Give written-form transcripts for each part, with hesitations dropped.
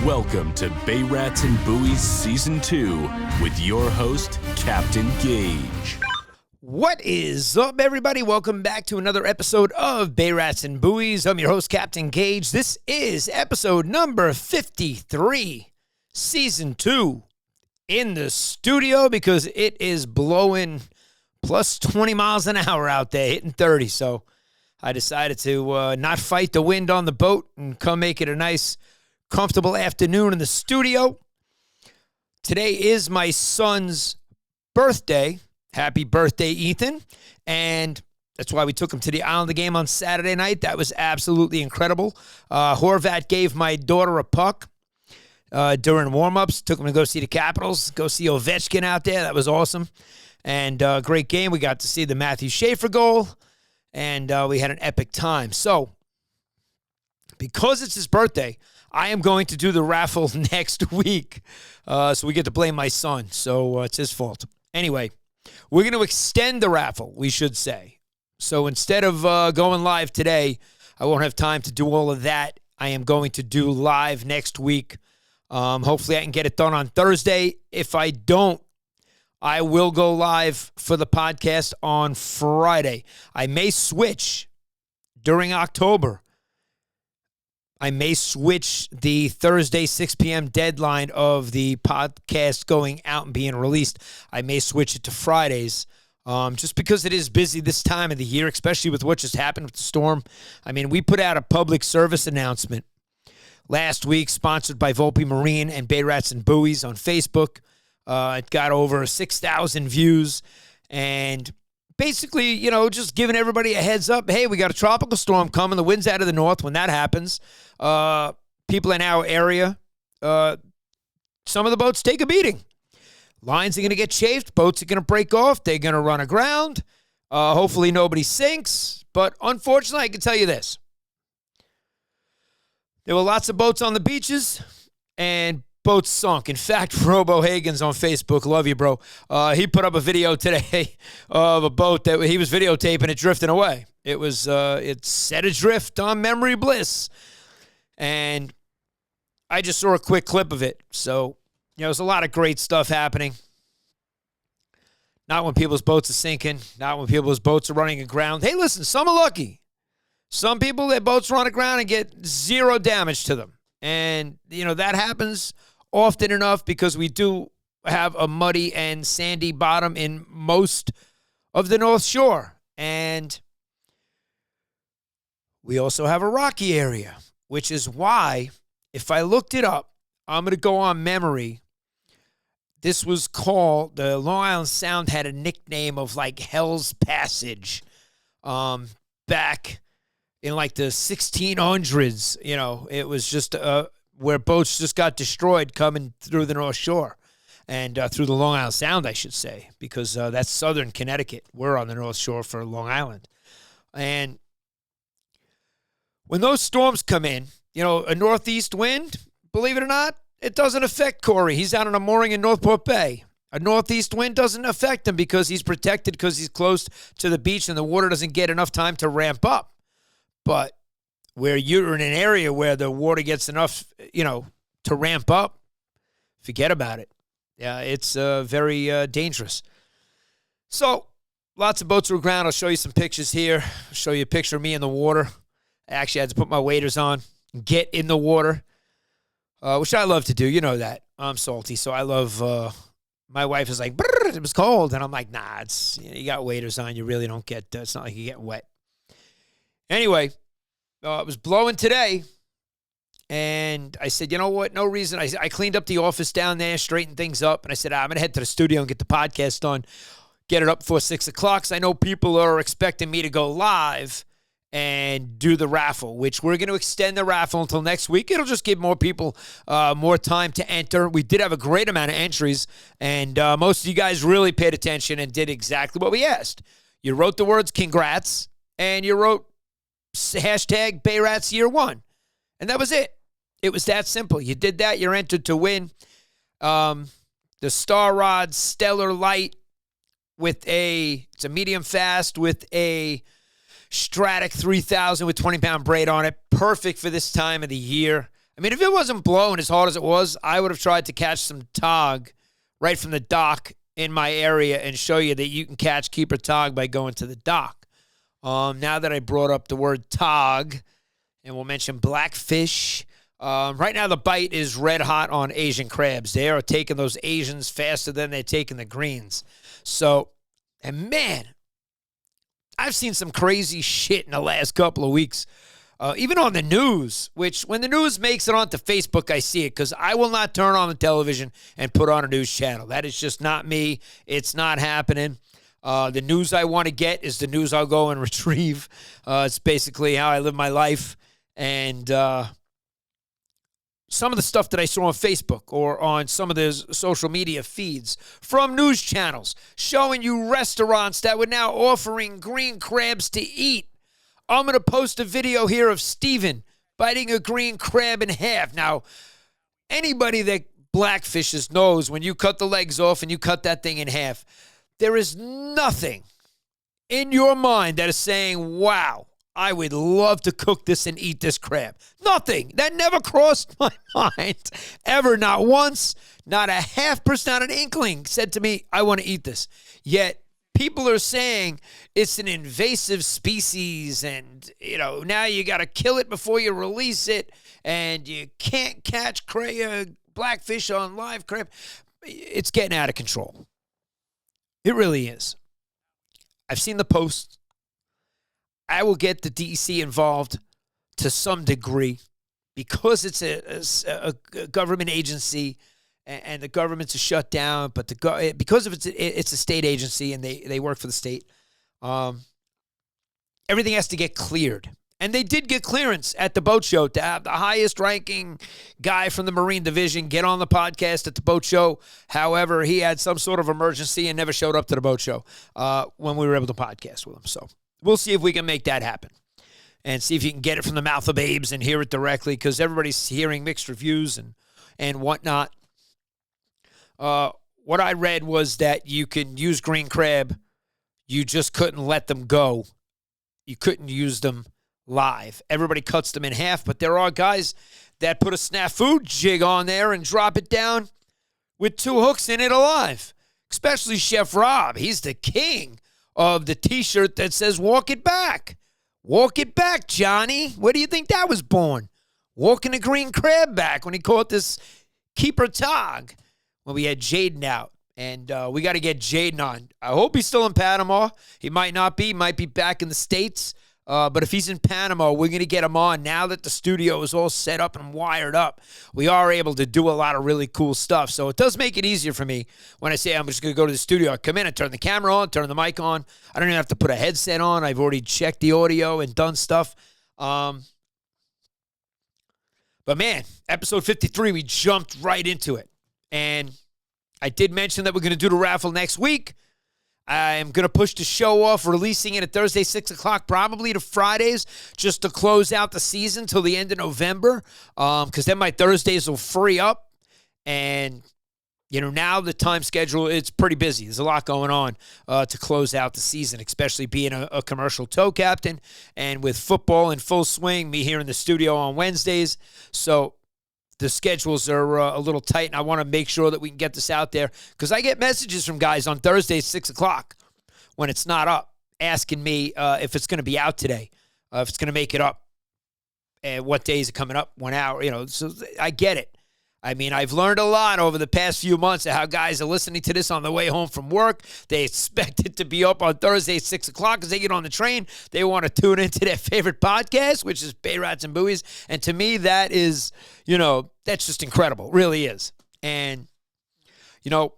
Welcome to Bay Rats and Buoys Season 2 with your host, Captain Gaige. What is up, everybody? Welcome back to another episode of Bay Rats and Buoys. I'm your host, Captain Gaige. This is episode number 53, Season 2, in the studio because it is blowing plus 20 miles an hour out there, hitting 30. So I decided to not fight the wind on the boat and come make it a nice, comfortable afternoon in the studio. Today is my son's birthday. Happy birthday, Ethan. And that's why we took him to the Islander game on Saturday night. That was absolutely incredible. Horvat gave my daughter a puck during warm-ups. Took him to go see the Capitals, go see Ovechkin out there. That was awesome. And great game. We got to see the Matthew Schaefer goal. And we had an epic time. So, because it's his birthday, I am going to do the raffle next week. So we get to blame my son. So it's his fault. Anyway, we're going to extend the raffle, we should say. So instead of going live today, I won't have time to do all of that. I am going to do live next week. Hopefully I can get it done on Thursday. If I don't, I will go live for the podcast on Friday. I may switch during October. I may switch the Thursday 6 p.m. deadline of the podcast going out and being released. I may switch it to Fridays just because it is busy this time of the year, especially with what just happened with the storm. I mean, we put out a public service announcement last week sponsored by Volpe Marine and Bay Rats and Buoys on Facebook. It got over 6,000 views and basically, you know, just giving everybody a heads up. Hey, we got a tropical storm coming. The wind's out of the north. When that happens, people in our area, some of the boats take a beating. Lines are going to get chafed. Boats are going to break off. They're going to run aground. Hopefully nobody sinks. But unfortunately, I can tell you this. There were lots of boats on the beaches, and boats sunk. In fact, Robo Hagen's on Facebook. Love you, bro. He put up a video today of a boat that he was videotaping it drifting away. It was it set adrift on Memory Bliss. And I just saw a quick clip of it. So, you know, there's a lot of great stuff happening. Not when people's boats are sinking. Not when people's boats are running aground. Hey, listen, some are lucky. Some people, their boats run aground and get zero damage to them. And, you know, that happens often enough because we do have a muddy and sandy bottom in most of the North Shore. And we also have a rocky area, which is why, if I looked it up, I'm going to go on memory. This was called, the Long Island Sound had a nickname of like Hell's Passage back in like the 1600s. You know, it was just where boats just got destroyed coming through the North Shore and through the Long Island Sound, I should say, because that's southern Connecticut. We're on the North Shore for Long Island. And when those storms come in, you know, a northeast wind, believe it or not, it doesn't affect Corey. He's out on a mooring in Northport Bay. A northeast wind doesn't affect him because he's protected because he's close to the beach and the water doesn't get enough time to ramp up. But where you're in an area where the water gets enough, you know, to ramp up, forget about it. Yeah, it's very dangerous. So, lots of boats are aground. I'll show you some pictures here. I'll show you a picture of me in the water. I actually had to put my waders on and get in the water, which I love to do. You know that. I'm salty, so I love, my wife is like, it was cold. And I'm like, nah, it's, you got waders on. You really don't get, it's not like you get wet. Anyway, it was blowing today, and I said, you know what, no reason. I cleaned up the office down there, straightened things up, and I said, I'm going to head to the studio and get the podcast done, get it up before 6 o'clock, because I know people are expecting me to go live and do the raffle, which we're going to extend the raffle until next week. It'll just give more people more time to enter. We did have a great amount of entries, and most of you guys really paid attention and did exactly what we asked. You wrote the words congrats, and you wrote hashtag Bayrats Year 1. And that was it. It was that simple. You did that, you're entered to win the Star Rod Stellar Light with it's a medium fast with a Stratic 3000 with 20-pound braid on it. Perfect for this time of the year. I mean, if it wasn't blowing as hard as it was, I would have tried to catch some tog right from the dock in my area and show you that you can catch keeper tog by going to the dock. Now that I brought up the word tog, and we'll mention blackfish. Right now, the bite is red hot on Asian crabs. They are taking those Asians faster than they're taking the greens. So, and man, I've seen some crazy shit in the last couple of weeks. Even on the news, which when the news makes it onto Facebook, I see it because I will not turn on the television and put on a news channel. That is just not me. It's not happening. The news I want to get is the news I'll go and retrieve. It's basically how I live my life. And some of the stuff that I saw on Facebook or on some of the social media feeds from news channels showing you restaurants that were now offering green crabs to eat. I'm going to post a video here of Steven biting a green crab in half. Now, anybody that blackfishes knows when you cut the legs off and you cut that thing in half, there is nothing in your mind that is saying, wow, I would love to cook this and eat this crab. Nothing. That never crossed my mind ever. Not once, not a 0.5%, not an inkling said to me, I want to eat this. Yet, people are saying it's an invasive species and, now you got to kill it before you release it and you can't catch blackfish on live crab. It's getting out of control. It really is. I've seen the posts. I will get the DEC involved to some degree because it's a government agency and the government's a shutdown, but because of it's a state agency and they work for the state, everything has to get cleared. And they did get clearance at the boat show to have the highest ranking guy from the Marine Division get on the podcast at the boat show. However, he had some sort of emergency and never showed up to the boat show when we were able to podcast with him. So we'll see if we can make that happen and see if you can get it from the mouth of babes and hear it directly because everybody's hearing mixed reviews and whatnot. What I read was that you can use green crab. You just couldn't let them go. You couldn't use them live. Everybody cuts them in half, but there are guys that put a snafu jig on there and drop it down with 2 hooks in it alive, especially Chef Rob. He's the king of the T-shirt that says, walk it back. Walk it back, Johnny. Where do you think that was born? Walking a green crab back when he caught this keeper tog when we had Jaden out. And we got to get Jaden on. I hope he's still in Panama. He might not be. He might be back in the States. But if he's in Panama, we're going to get him on. Now that the studio is all set up and wired up, we are able to do a lot of really cool stuff. So it does make it easier for me when I say I'm just going to go to the studio. I come in and turn the camera on, turn the mic on. I don't even have to put a headset on. I've already checked the audio and done stuff. But man, episode 53, we jumped right into it. And I did mention that we're going to do the raffle next week. I'm going to push the show off, releasing it at Thursday, 6 o'clock, probably to Fridays, just to close out the season till the end of November, because then my Thursdays will free up. And, now the time schedule, it's pretty busy. There's a lot going on to close out the season, especially being a commercial tow captain and with football in full swing, me here in the studio on Wednesdays. So the schedules are a little tight, and I want to make sure that we can get this out there because I get messages from guys on Thursdays, 6 o'clock, when it's not up, asking me if it's going to be out today, if it's going to make it up, and what day is it coming up, 1 hour, so I get it. I mean, I've learned a lot over the past few months of how guys are listening to this on the way home from work. They expect it to be up on Thursday, 6 o'clock, because they get on the train. They want to tune into their favorite podcast, which is Bay Rats and Buoys. And to me, that is, that's just incredible. It really is. And, none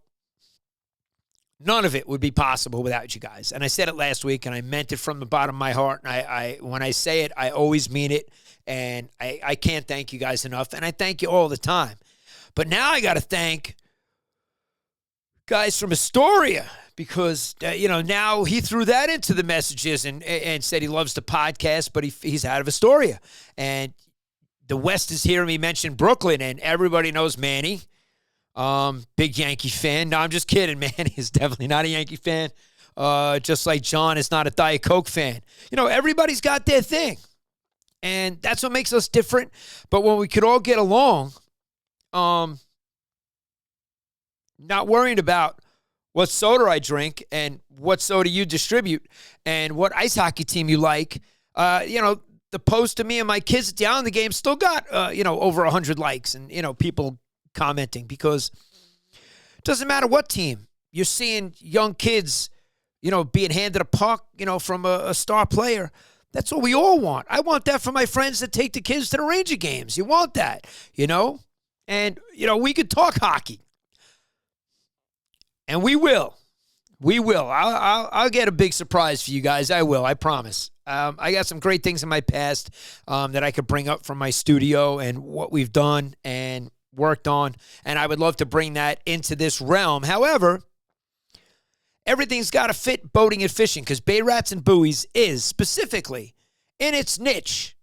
of it would be possible without you guys. And I said it last week, and I meant it from the bottom of my heart. And I when I say it, I always mean it. And I can't thank you guys enough. And I thank you all the time. But now I got to thank guys from Astoria because, now he threw that into the messages and said he loves the podcast, but he's out of Astoria. And the West is here, and he mentioned Brooklyn, and everybody knows Manny. Big Yankee fan. No, I'm just kidding. Manny is definitely not a Yankee fan. Just like John is not a Diet Coke fan. Everybody's got their thing. And that's what makes us different. But when we could all get along, not worrying about what soda I drink and what soda you distribute and what ice hockey team you like, the post of me and my kids at the Islander game still got, over 100 likes and, people commenting, because it doesn't matter what team. You're seeing young kids, being handed a puck, from a star player. That's what we all want. I want that for my friends that take the kids to the Ranger games. You want that, And, we could talk hockey. And we will. We will. I'll get a big surprise for you guys. I will. I promise. I got some great things in my past that I could bring up from my studio and what we've done and worked on. And I would love to bring that into this realm. However, everything's got to fit boating and fishing, because Bay Rats and Buoys is specifically in its niche,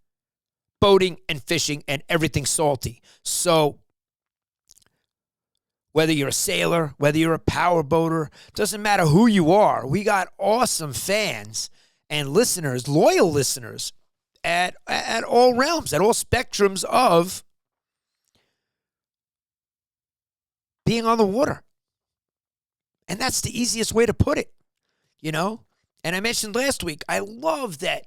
boating and fishing and everything salty. So whether you're a sailor, whether you're a power boater, doesn't matter who you are, we got awesome fans and listeners, loyal listeners at all realms, at all spectrums of being on the water. And that's the easiest way to put it, And I mentioned last week, I love that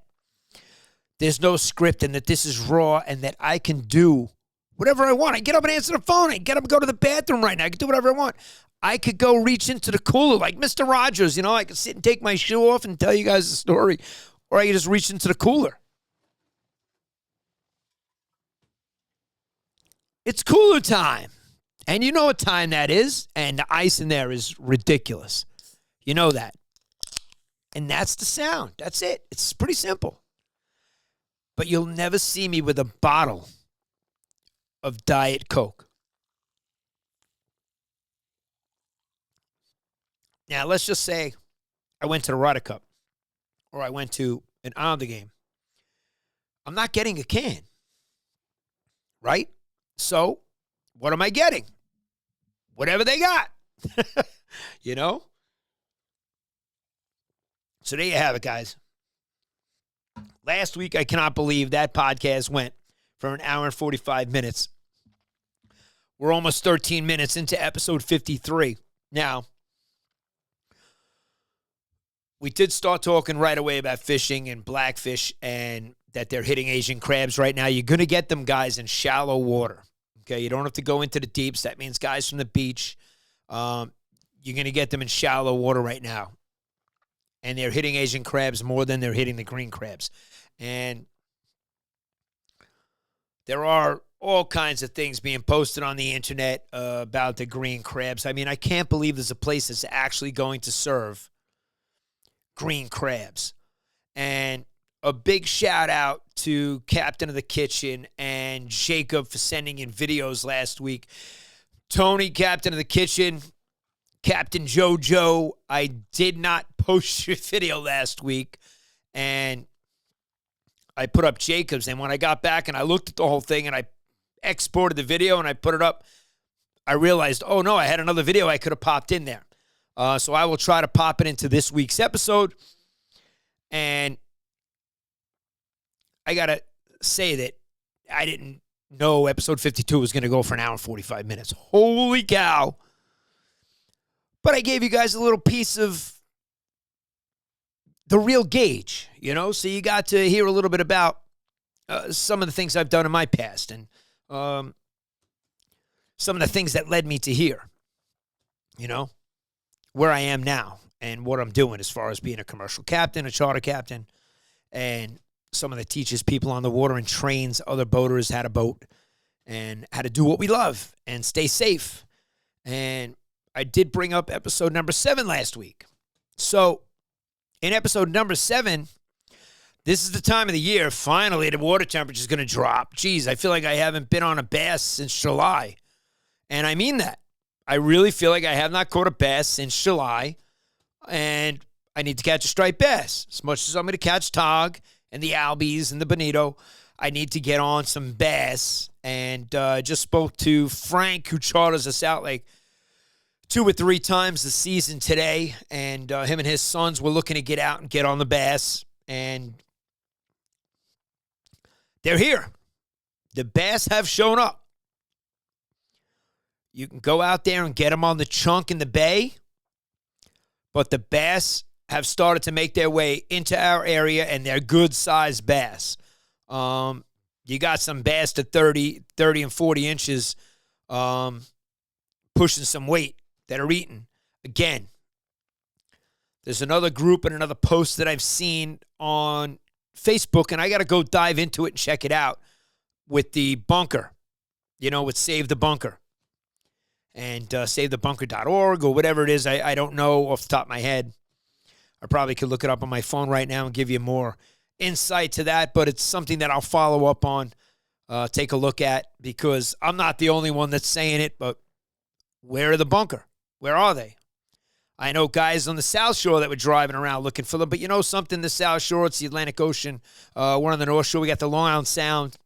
there's no script and that this is raw and that I can do whatever I want. I get up and answer the phone. I get up and go to the bathroom right now. I can do whatever I want. I could go reach into the cooler like Mr. Rogers. I could sit and take my shoe off and tell you guys the story. Or I could just reach into the cooler. It's cooler time. And you know what time that is. And the ice in there is ridiculous. You know that. And that's the sound. That's it. It's pretty simple. But you'll never see me with a bottle of Diet Coke. Now, let's just say I went to the Ryder Cup or I went to an Islander game. I'm not getting a can, right? So, what am I getting? Whatever they got, So there you have it, guys. Last week, I cannot believe that podcast went for an hour and 45 minutes. We're almost 13 minutes into episode 53. Now, we did start talking right away about fishing and blackfish and that they're hitting Asian crabs right now. You're going to get them, guys, in shallow water. Okay, you don't have to go into the deeps. That means guys from the beach. You're going to get them in shallow water right now. And they're hitting Asian crabs more than they're hitting the green crabs. And there are all kinds of things being posted on the internet about the green crabs. I mean, I can't believe there's a place that's actually going to serve green crabs. And a big shout out to Captain of the Kitchen and Jacob for sending in videos last week. Tony, Captain of the Kitchen, Captain JoJo, I did not post your video last week. And I put up Jacob's, and when I got back and I looked at the whole thing and I exported the video and I put it up, I realized, oh no, I had another video I could have popped in there. So I will try to pop it into this week's episode. And I got to say that I didn't know episode 52 was going to go for an hour and 45 minutes. Holy cow. But I gave you guys a little piece of the real Gaige, so you got to hear a little bit about some of the things I've done in my past and some of the things that led me to here, where I am now and what I'm doing as far as being a commercial captain, a charter captain, and someone that teaches people on the water and trains other boaters how to boat and how to do what we love and stay safe. And I did bring up episode number 7 last week. So in episode number 7, this is the time of the year, finally, the water temperature is going to drop. Geez, I feel like I haven't been on a bass since July. And I mean that. I really feel like I have not caught a bass since July. And I need to catch a striped bass. As much as I'm going to catch tog and the albies and the bonito, I need to get on some bass. And I just spoke to Frank, who charters us out like 2 or 3 times this season today. And him and his sons were looking to get out and get on the bass. And they're here. The bass have shown up. You can go out there and get them on the chunk in the bay, but the bass have started to make their way into our area, and they're good-sized bass. You got some bass to 30 and 40 inches pushing some weight that are eating. Again, there's another group and another post that I've seen on Facebook, and I got to go dive into it and check it out with the bunker, with Save the Bunker. And savethebunker.org or whatever it is. I don't know off the top of my head. I probably could look it up on my phone right now and give you more insight to that, but it's something that I'll follow up on, take a look at, because I'm not the only one that's saying it, but where are the bunker? Where are they? I know guys on the South Shore that were driving around looking for them, but something, the South Shore, it's the Atlantic Ocean. One on the North Shore, we got the Long Island Sound.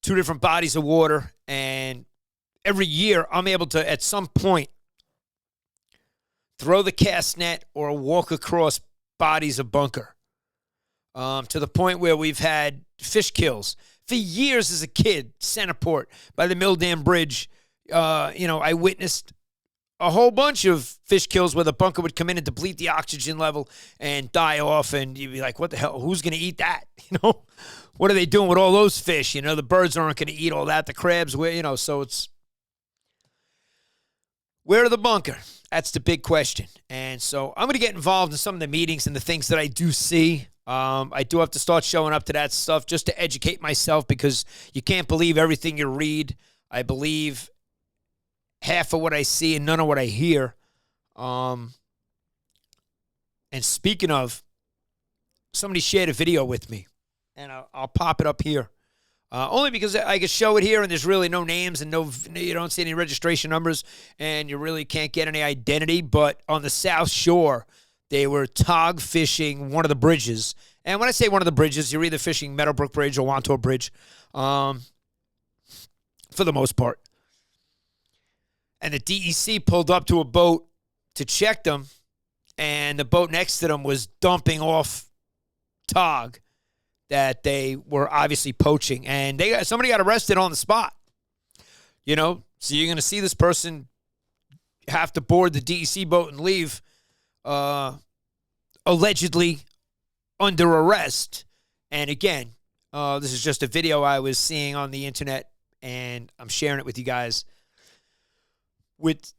2 different bodies of water, and every year, I'm able to, at some point, throw the cast net or walk across bodies of bunker to the point where we've had fish kills. For years as a kid, Centerport, by the Mill Dam Bridge, I witnessed a whole bunch of fish kills where the bunker would come in and deplete the oxygen level and die off, and you'd be like, what the hell? Who's going to eat that? What are they doing with all those fish? The birds aren't going to eat all that. The crabs, so it's... Where are the bunker? That's the big question. And so I'm going to get involved in some of the meetings and the things that I do see. I do have to start showing up to that stuff just to educate myself, because you can't believe everything you read. I believe half of what I see and none of what I hear. And speaking of, somebody shared a video with me, and I'll pop it up here. Only because I can show it here, and there's really no names and you don't see any registration numbers, and you really can't get any identity. But on the South Shore, they were tog fishing one of the bridges. And when I say one of the bridges, you're either fishing Meadowbrook Bridge or Wantor Bridge, for the most part. And the DEC pulled up to a boat to check them, and the boat next to them was dumping off tog that they were obviously poaching, and somebody got arrested on the spot. So you're going to see this person have to board the DEC boat and leave, allegedly under arrest. And again, this is just a video I was seeing on the internet, and I'm sharing it with you guys with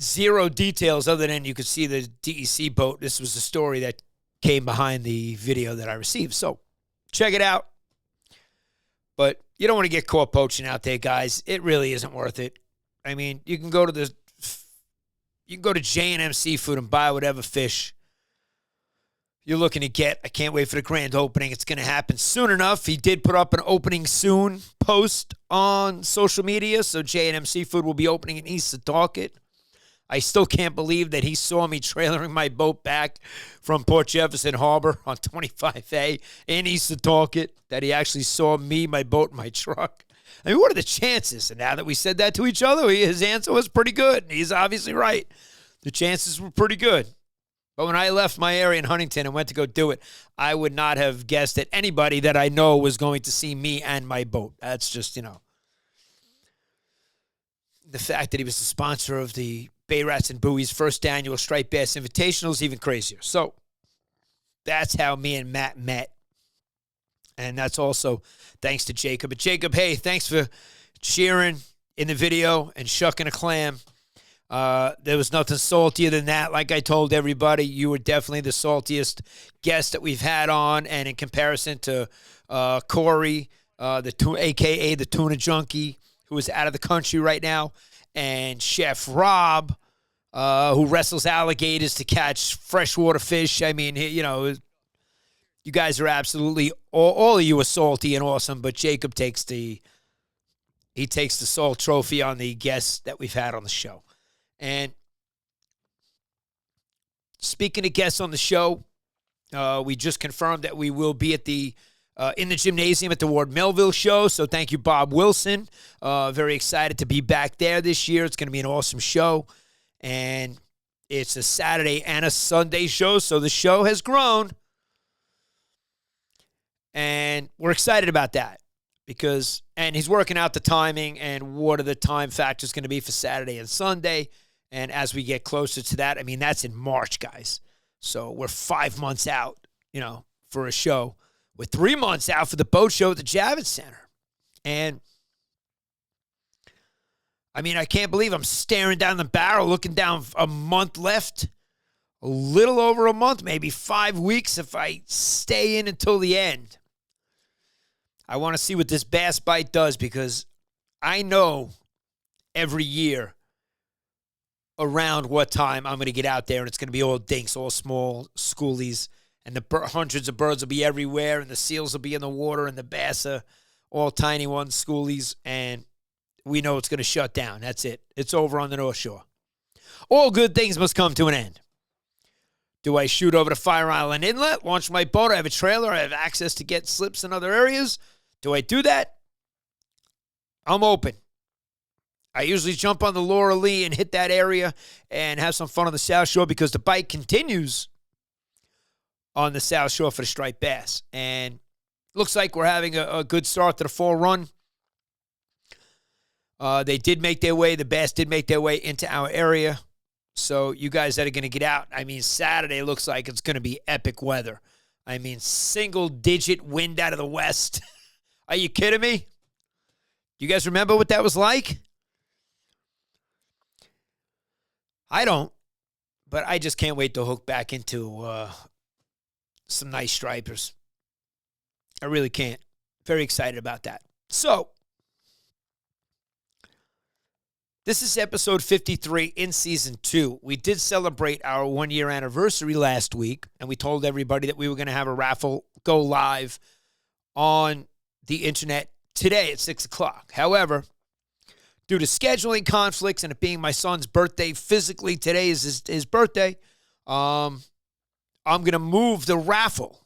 zero details other than you could see the DEC boat. This was the story that came behind the video that I received. So check it out. But you don't want to get caught poaching out there, guys. It really isn't worth it. I mean, you can go to J&M Seafood and buy whatever fish you're looking to get. I can't wait for the grand opening. It's going to happen soon enough. He did put up an opening soon post on social media, so J&M Seafood will be opening in East Setauket. I still can't believe that he saw me trailering my boat back from Port Jefferson Harbor on 25A in East Setauket, that he actually saw me, my boat, and my truck. I mean, what are the chances? And now that we said that to each other, his answer was pretty good. He's obviously right. The chances were pretty good. But when I left my area in Huntington and went to go do it, I would not have guessed that anybody that I know was going to see me and my boat. That's just, the fact that he was the sponsor of the Bay Rats and Buoys first annual Striped Bass Invitational is even crazier. So that's how me and Matt met. And that's also thanks to Jacob. But Jacob, hey, thanks for cheering in the video and shucking a clam. There was nothing saltier than that. Like I told everybody, you were definitely the saltiest guest that we've had on. And in comparison to Corey, a.k.a. the Tuna Junkie, who is out of the country right now, and Chef Rob, who wrestles alligators to catch freshwater fish. I mean, you guys are absolutely, all of you are salty and awesome, but Jacob takes the salt trophy on the guests that we've had on the show. And speaking of guests on the show, we just confirmed that we will be at in the gymnasium at the Ward Melville show. So thank you, Bob Wilson. Very excited to be back there this year. It's going to be an awesome show. And it's a Saturday and a Sunday show. So the show has grown. And we're excited about that and he's working out the timing and what are the time factors going to be for Saturday and Sunday. And as we get closer to that, I mean, that's in March, guys. So we're 5 months out, for a show. We're 3 months out for the boat show at the Javits Center. And I mean, I can't believe I'm staring down the barrel, looking down a month left, a little over a month, maybe 5 weeks if I stay in until the end. I want to see what this bass bite does because I know every year around what time I'm going to get out there and it's going to be all dinks, all small schoolies, and the hundreds of birds will be everywhere and the seals will be in the water and the bass are all tiny ones, schoolies, and we know it's going to shut down. That's it. It's over on the North Shore. All good things must come to an end. Do I shoot over to Fire Island Inlet, launch my boat? I have a trailer. I have access to get slips in other areas. Do I do that? I'm open. I usually jump on the Laura Lee and hit that area and have some fun on the South Shore because the bite continues on the South Shore for the striped bass. And looks like we're having a good start to the fall run. They did make their way. The bass did make their way into our area. So you guys that are going to get out, I mean, Saturday looks like it's going to be epic weather. I mean, single-digit wind out of the west. Are you kidding me? You guys remember what that was like? I don't, but I just can't wait to hook back into some nice stripers. I really can't. Very excited about that. So, this is episode 53 in season 2. We did celebrate our 1-year anniversary last week, and we told everybody that we were going to have a raffle go live on the internet today at 6 o'clock. However, due to scheduling conflicts and it being my son's birthday, physically today is his birthday, I'm going to move the raffle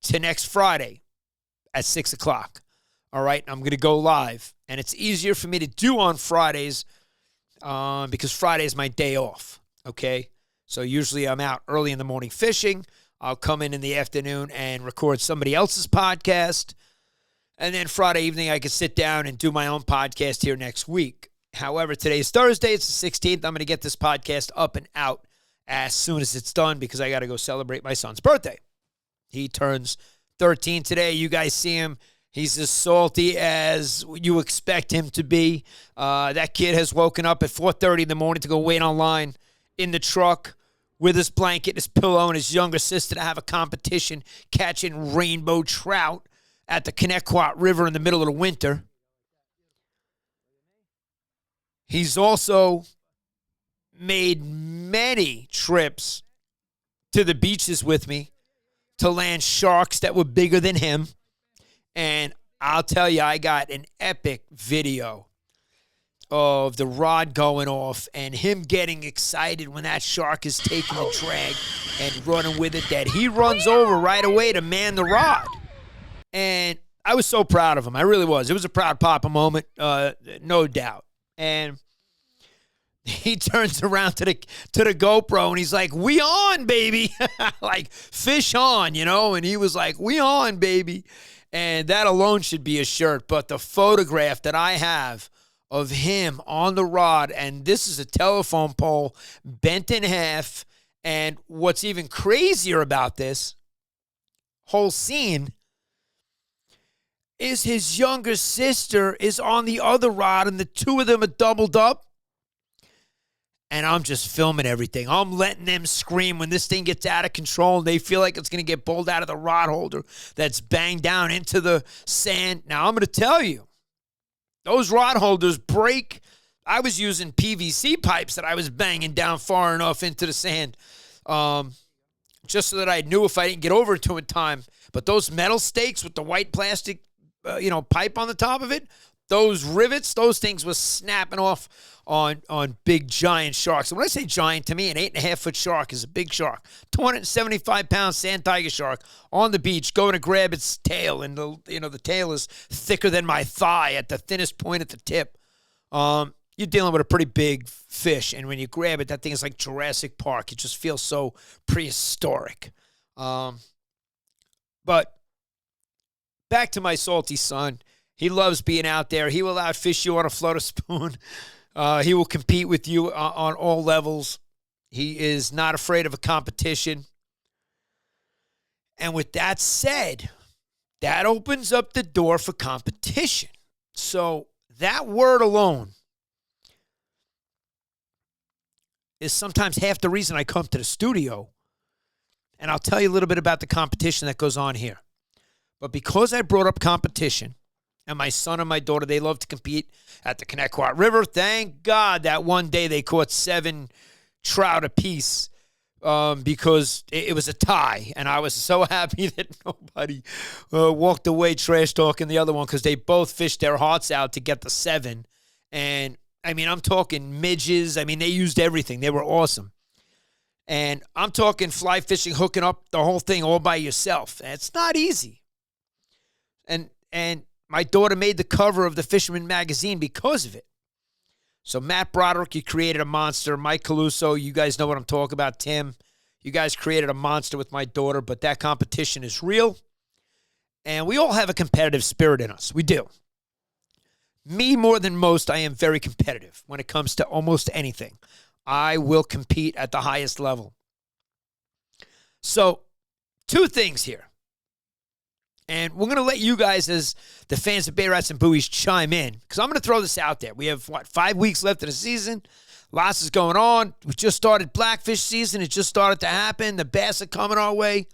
to next Friday at 6 o'clock. All right, I'm going to go live. And it's easier for me to do on Fridays because Friday is my day off, okay? So usually I'm out early in the morning fishing. I'll come in the afternoon and record somebody else's podcast. And then Friday evening, I can sit down and do my own podcast here next week. However, today's Thursday. It's the 16th. I'm going to get this podcast up and out as soon as it's done because I got to go celebrate my son's birthday. He turns 13 today. You guys see him. He's as salty as you expect him to be. That kid has woken up at 4:30 in the morning to go wait online in the truck with his blanket, his pillow, and his younger sister to have a competition catching rainbow trout at the Connecticut River in the middle of the winter. He's also made many trips to the beaches with me to land sharks that were bigger than him. And I'll tell you, I got an epic video of the rod going off and him getting excited when that shark is taking the drag and running with it, that he runs over right away to man the rod. And I was so proud of him. I really was. It was a proud papa moment, no doubt. And he turns around to the GoPro and he's like, "We on, baby." Like, fish on, And he was like, "We on, baby." And that alone should be a shirt. But the photograph that I have of him on the rod, and this is a telephone pole bent in half. And what's even crazier about this whole scene is his younger sister is on the other rod, and the two of them are doubled up. And I'm just filming everything. I'm letting them scream when this thing gets out of control and they feel like it's going to get pulled out of the rod holder that's banged down into the sand. Now, I'm going to tell you, those rod holders break. I was using PVC pipes that I was banging down far enough into the sand just so that I knew if I didn't get over it to in time. But those metal stakes with the white plastic pipe on the top of it, those rivets, those things were snapping off on big giant sharks. And when I say giant, to me, an 8.5-foot shark is a big shark. 275-pound sand tiger shark on the beach going to grab its tail, and the tail is thicker than my thigh at the thinnest point at the tip. You're dealing with a pretty big fish, and when you grab it, that thing is like Jurassic Park. It just feels so prehistoric. But back to my salty son. He loves being out there. He will outfish you on a floater spoon. He will compete with you on all levels. He is not afraid of a competition. And with that said, that opens up the door for competition. So that word alone is sometimes half the reason I come to the studio. And I'll tell you a little bit about the competition that goes on here. But because I brought up competition, and my son and my daughter, they love to compete at the Connecticut River. Thank God that one day they caught 7 trout apiece because it was a tie. And I was so happy that nobody walked away trash talking the other one because they both fished their hearts out to get the 7. And, I mean, I'm talking midges. I mean, they used everything. They were awesome. And I'm talking fly fishing, hooking up the whole thing all by yourself. And it's not easy. And my daughter made the cover of the Fisherman magazine because of it. So Matt Broderick, you created a monster. Mike Caluso, you guys know what I'm talking about. Tim, you guys created a monster with my daughter, but that competition is real. And we all have a competitive spirit in us. We do. Me, more than most, I am very competitive when it comes to almost anything. I will compete at the highest level. So, 2 things here. And we're going to let you guys, as the fans of Bay Rats and Buoys, chime in. Because I'm going to throw this out there. We have, 5 weeks left of the season. Lots is going on. We just started blackfish season. It just started to happen. The bass are coming our way.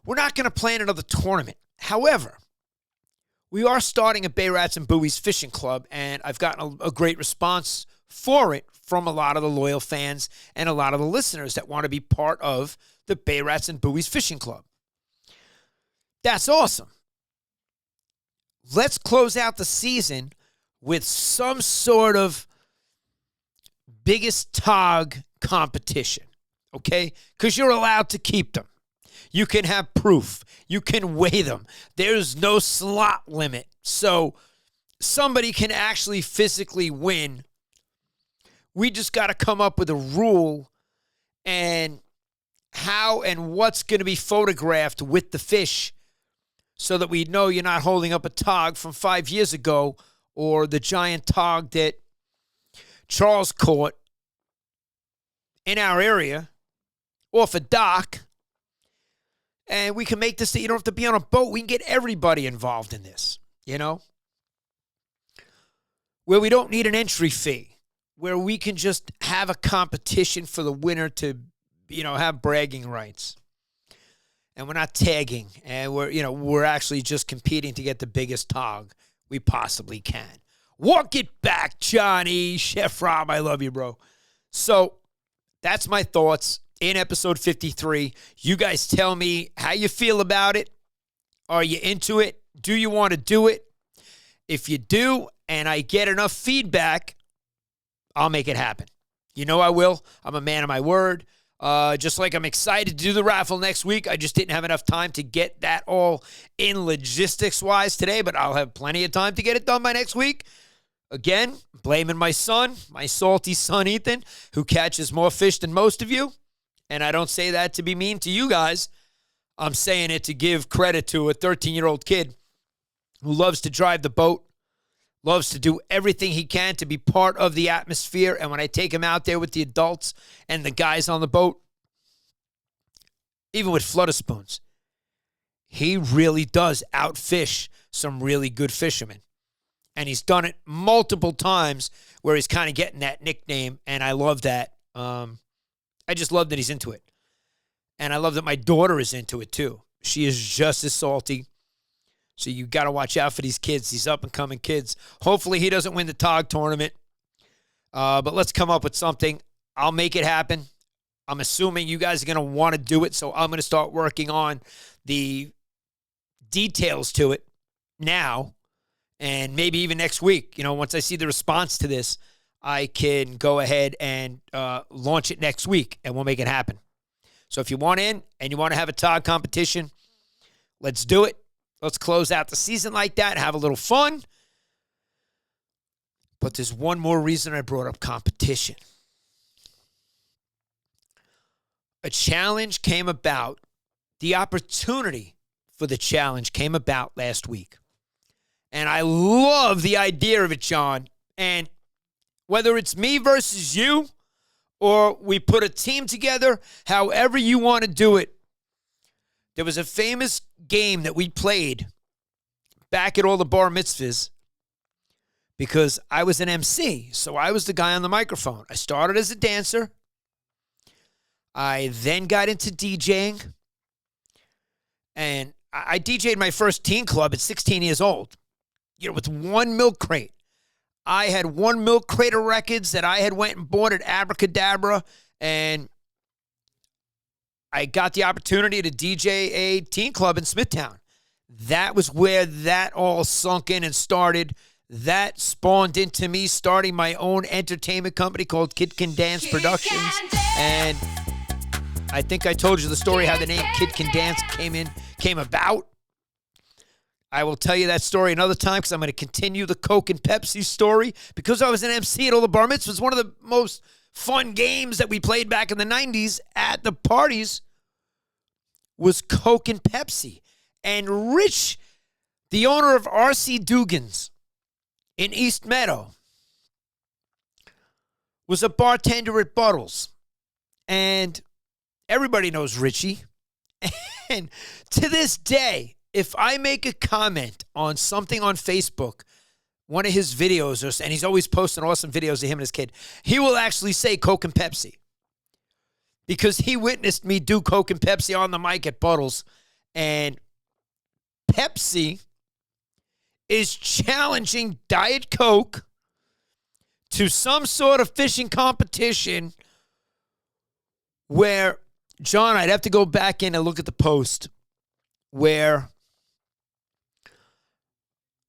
We're not going to plan another tournament. However, we are starting a Bay Rats and Buoys fishing club. And I've gotten a great response for it from a lot of the loyal fans and a lot of the listeners that want to be part of the Bay Rats and Buoys fishing club. That's awesome. Let's close out the season with some sort of biggest tog competition, okay? Because you're allowed to keep them. You can have proof. You can weigh them. There's no slot limit. So somebody can actually physically win. We just got to come up with a rule and how and what's going to be photographed with the fish so that we know you're not holding up a tog from 5 years ago or the giant tog that Charles caught in our area off a dock. And we can make this that you don't have to be on a boat. We can get everybody involved in this, you know? Where we don't need an entry fee. Where we can just have a competition for the winner to, have bragging rights. And we're not tagging. And we're actually just competing to get the biggest tog we possibly can. Walk it back, Johnny. Chef Rob, I love you, bro. So that's my thoughts in episode 53. You guys tell me how you feel about it. Are you into it? Do you want to do it? If you do, and I get enough feedback, I'll make it happen. You know I will. I'm a man of my word. Just like I'm excited to do the raffle next week. I just didn't have enough time to get that all in logistics-wise today, but I'll have plenty of time to get it done by next week. Again, blaming my son, my salty son Ethan, who catches more fish than most of you. And I don't say that to be mean to you guys. I'm saying it to give credit to a 13-year-old kid who loves to drive the boat, loves to do everything he can to be part of the atmosphere. And when I take him out there with the adults and the guys on the boat, even with flutter spoons, he really does outfish some really good fishermen. And he's done it multiple times where he's kind of getting that nickname, and I love that. I just love that he's into it. And I love that my daughter is into it too. She is just as salty. So you got to watch out for these kids, these up-and-coming kids. Hopefully he doesn't win the Tog tournament. But let's come up with something. I'll make it happen. I'm assuming you guys are going to want to do it, so I'm going to start working on the details to it now and maybe even next week. Once I see the response to this, I can go ahead and launch it next week, and we'll make it happen. So if you want in and you want to have a Tog competition, let's do it. Let's close out the season like that, have a little fun. But there's one more reason I brought up competition. A challenge came about, the opportunity for the challenge came about last week. And I love the idea of it, John. And whether it's me versus you or we put a team together, however you want to do it, there was a famous game that we played back at all the bar mitzvahs because I was an MC. So I was the guy on the microphone. I started as a dancer. I then got into DJing. And I DJ'd my first teen club at 16 years old, with one milk crate. I had one milk crate of records that I had went and bought at Abracadabra, and I got the opportunity to DJ a teen club in Smithtown. That was where that all sunk in and started. That spawned into me starting my own entertainment company called Kid Can Dance Productions. And I think I told you the story how the name Kid Can Dance came about. I will tell you that story another time because I'm going to continue the Coke and Pepsi story. Because I was an MC at all the bar mitzvahs, one of the most fun games that we played back in the 90s at the parties was Coke and Pepsi. And Rich, the owner of R.C. Dugan's in East Meadow, was a bartender at Buttles. And everybody knows Richie. And to this day, if I make a comment on something on Facebook, one of his videos, and he's always posting awesome videos of him and his kid, he will actually say Coke and Pepsi. Because he witnessed me do Coke and Pepsi on the mic at Buttles. And Pepsi is challenging Diet Coke to some sort of fishing competition where, John, I'd have to go back in and look at the post, where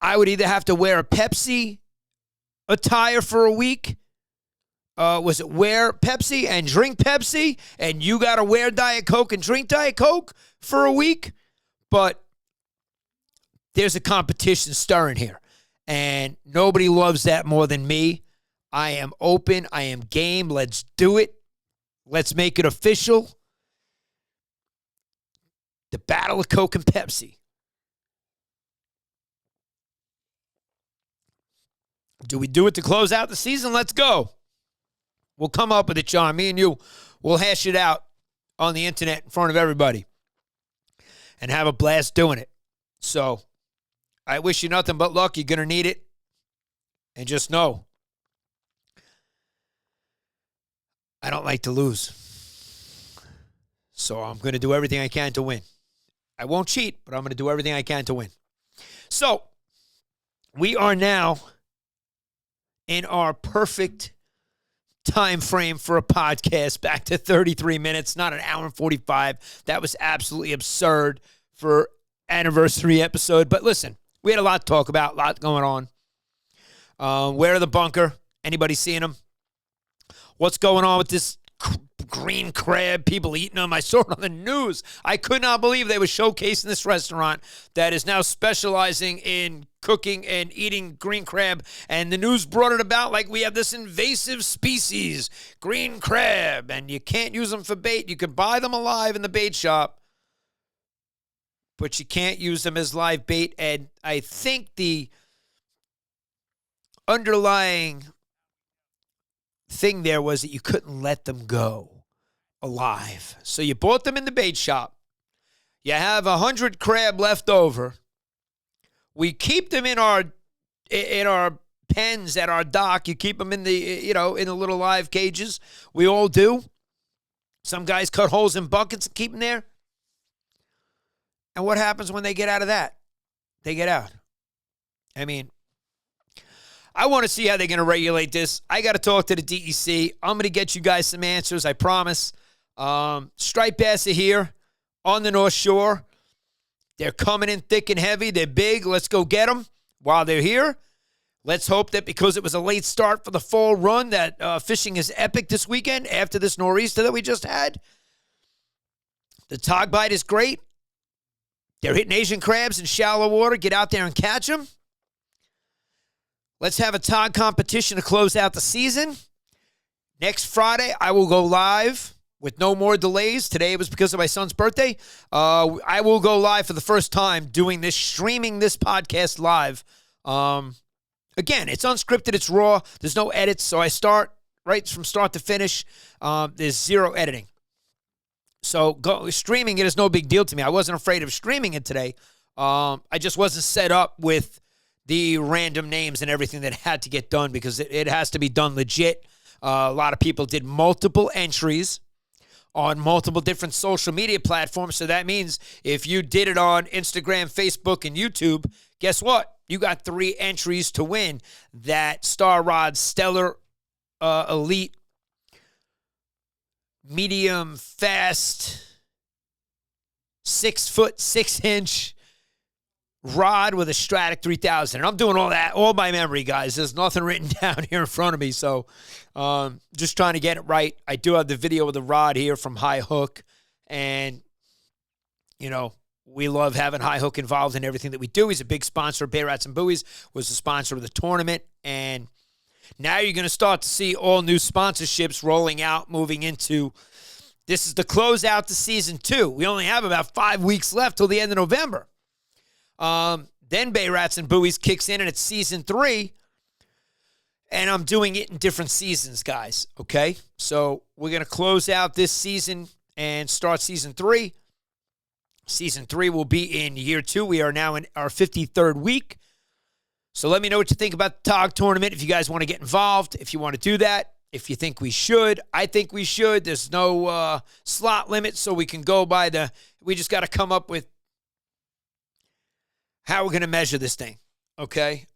I would either have to wear a Pepsi attire for a week. Was it wear Pepsi and drink Pepsi, and you got to wear Diet Coke and drink Diet Coke for a week? But there's a competition stirring here, and nobody loves that more than me. I am open. I am game. Let's do it. Let's make it official. The Battle of Coke and Pepsi. Do we do it to close out the season? Let's go. We'll come up with it, John. Me and you will hash it out on the internet in front of everybody and have a blast doing it. So I wish you nothing but luck. You're going to need it. And just know, I don't like to lose. So I'm going to do everything I can to win. I won't cheat, but I'm going to do everything I can to win. So we are now in our perfect time frame for a podcast, back to 33 minutes, not an hour and 45. That was absolutely absurd for anniversary episode. But listen, we had a lot to talk about, a lot going on. Where are the bunker? Anybody seeing them? What's going on with this green crab, people eating them? I saw it on the news. I could not believe they were showcasing this restaurant that is now specializing in cooking and eating green crab, and the news brought it about like we have this invasive species, green crab, and you can't use them for bait. You can buy them alive in the bait shop, but you can't use them as live bait. And I think the underlying thing there was that you couldn't let them go alive. So you bought them in the bait shop. You have 100 crab left over. We keep them in our pens at our dock. You keep them in the, in the little live cages. We all do. Some guys cut holes in buckets and keep them there. And what happens when they get out of that? They get out. I mean, I want to see how they're going to regulate this. I got to talk to the DEC. I'm going to get you guys some answers, I promise. Striped bass are here on the North Shore. They're coming in thick and heavy. They're big. Let's go get them while they're here. Let's hope that because it was a late start for the fall run, that fishing is epic this weekend after this nor'easter that we just had. The tog bite is great. They're hitting Asian crabs in shallow water. Get out there and catch them. Let's have a tog competition to close out the season. Next Friday, I will go live with no more delays. Today it was because of my son's birthday. I will go live for the first time streaming this podcast live. Again, it's unscripted, it's raw. There's no edits, so I start right from start to finish. There's zero editing. So streaming it is no big deal to me. I wasn't afraid of streaming it today. I just wasn't set up with the random names and everything that had to get done because it has to be done legit. A lot of people did multiple entries on multiple different social media platforms. So that means if you did it on Instagram, Facebook, and YouTube, guess what? You got 3 entries to win that Star Rod Stellar Elite medium fast 6 foot 6 inch rod with a Stratic 3000. And I'm doing all that, all by memory, guys. There's nothing written down here in front of me. So just trying to get it right. I do have the video of the rod here from High Hook. And, you know, we love having High Hook involved in everything that we do. He's a big sponsor of Bay Rats and Buoys, was the sponsor of the tournament. And now you're going to start to see all new sponsorships rolling out, moving into, this is the closeout to season 2. We only have about 5 weeks left till the end of November. Then Bay Rats and Buoys kicks in, and it's season 3. And I'm doing it in different seasons, guys, okay? So we're going to close out this season and start season 3. Season 3 will be in year 2. We are now in our 53rd week. So let me know what you think about the Tog tournament. If you guys want to get involved, if you want to do that, if you think we should, I think we should. There's no slot limit, so we can go by we just got to come up with how we're going to measure this thing, okay?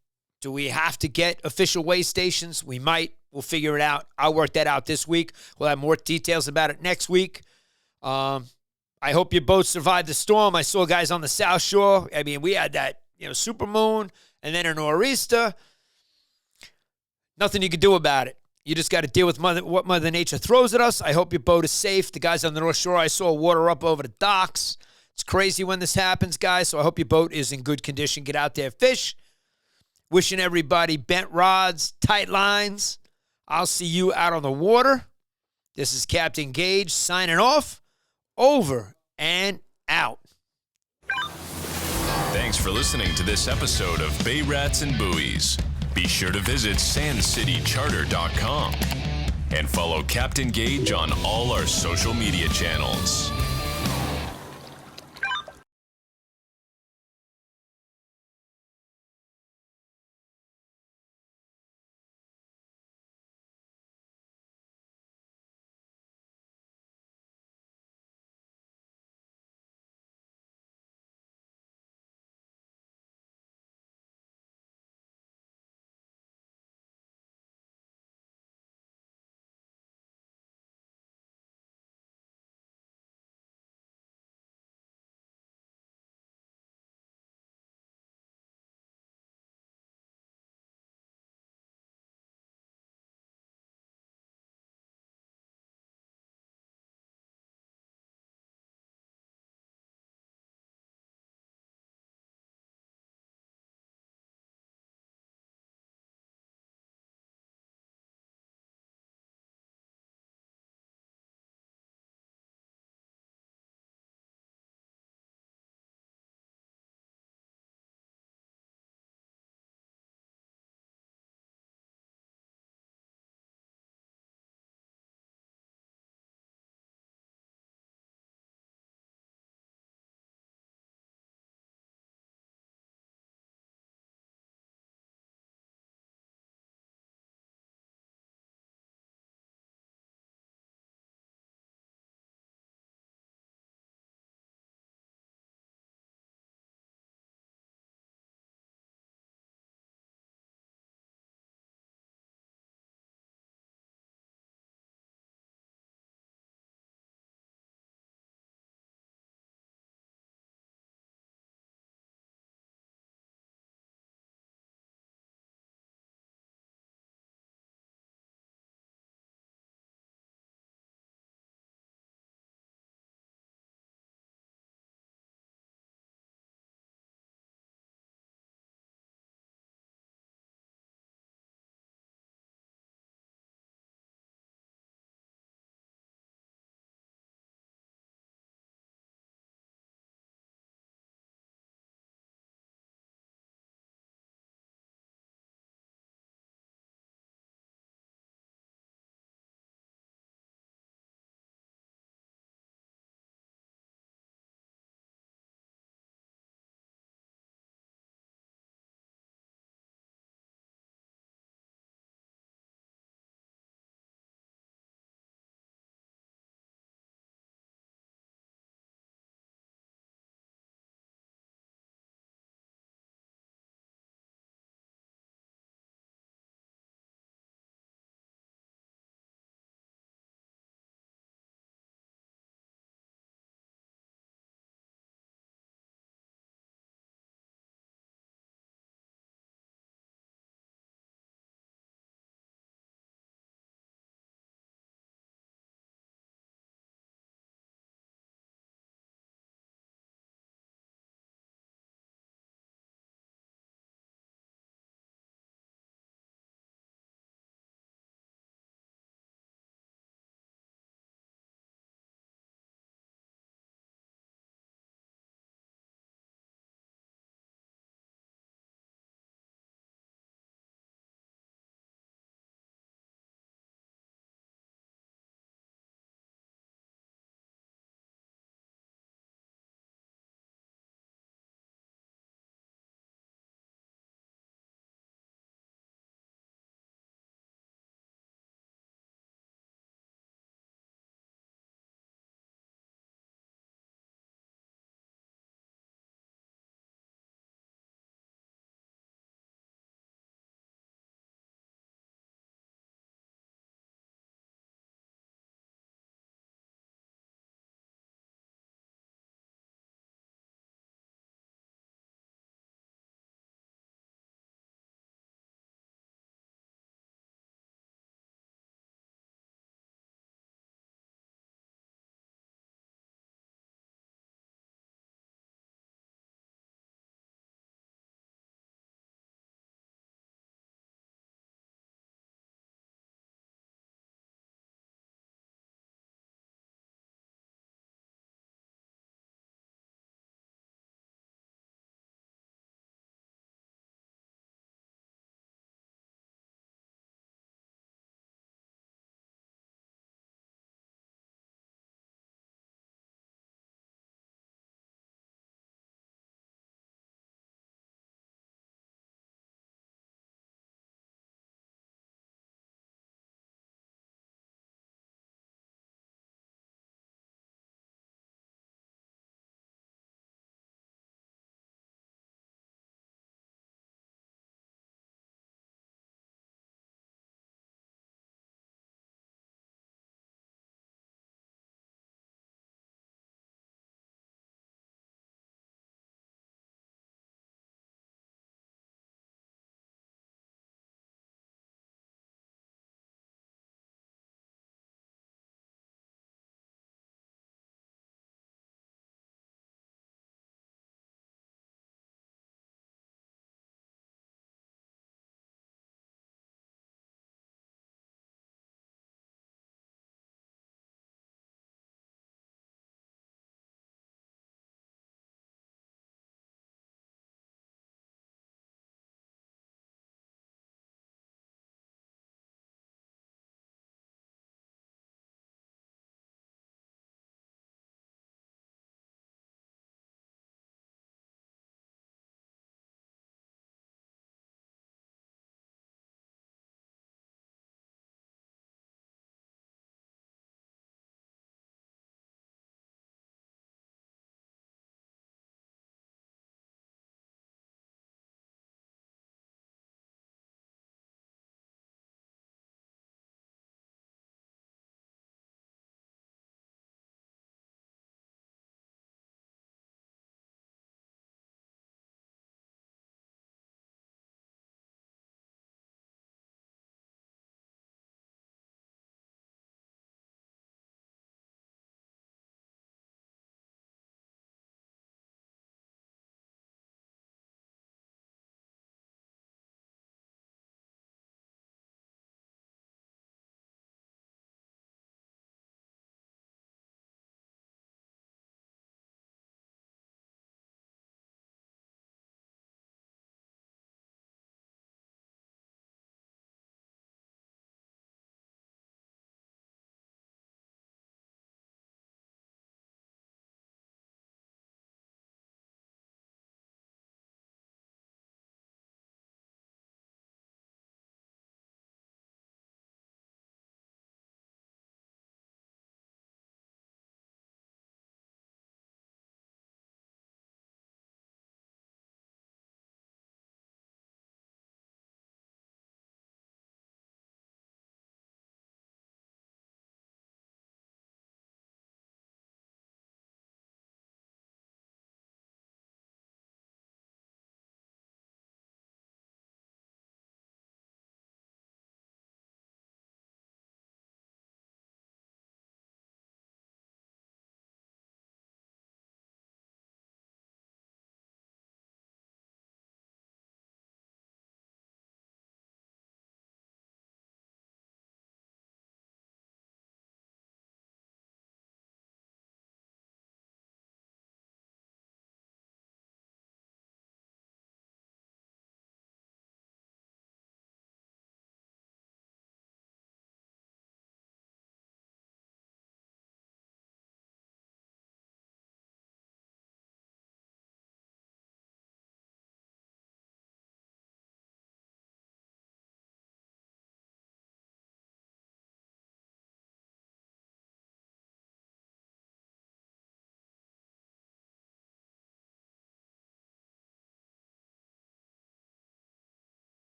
Do we have to get official weigh stations? We might. We'll figure it out. I'll work that out this week. We'll have more details about it next week. I hope you both survived the storm. I saw guys on the South Shore. I mean, we had that, supermoon and then a nor'easter. Nothing you can do about it. You just got to deal with what Mother Nature throws at us. I hope your boat is safe. The guys on the North Shore, I saw water up over the docks. It's crazy when this happens, guys, so I hope your boat is in good condition. Get out there, fish. Wishing everybody bent rods, tight lines. I'll see you out on the water. This is Captain Gaige signing off. Over and out. Thanks for listening to this episode of Bay Rats and Buoys. Be sure to visit sandcitycharter.com and follow Captain Gaige on all our social media channels.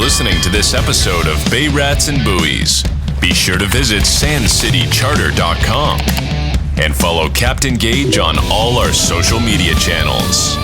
listening to this episode of Bay Rats and Buoys. Be sure to visit sandcitycharter.com and follow Captain Gaige on all our social media channels.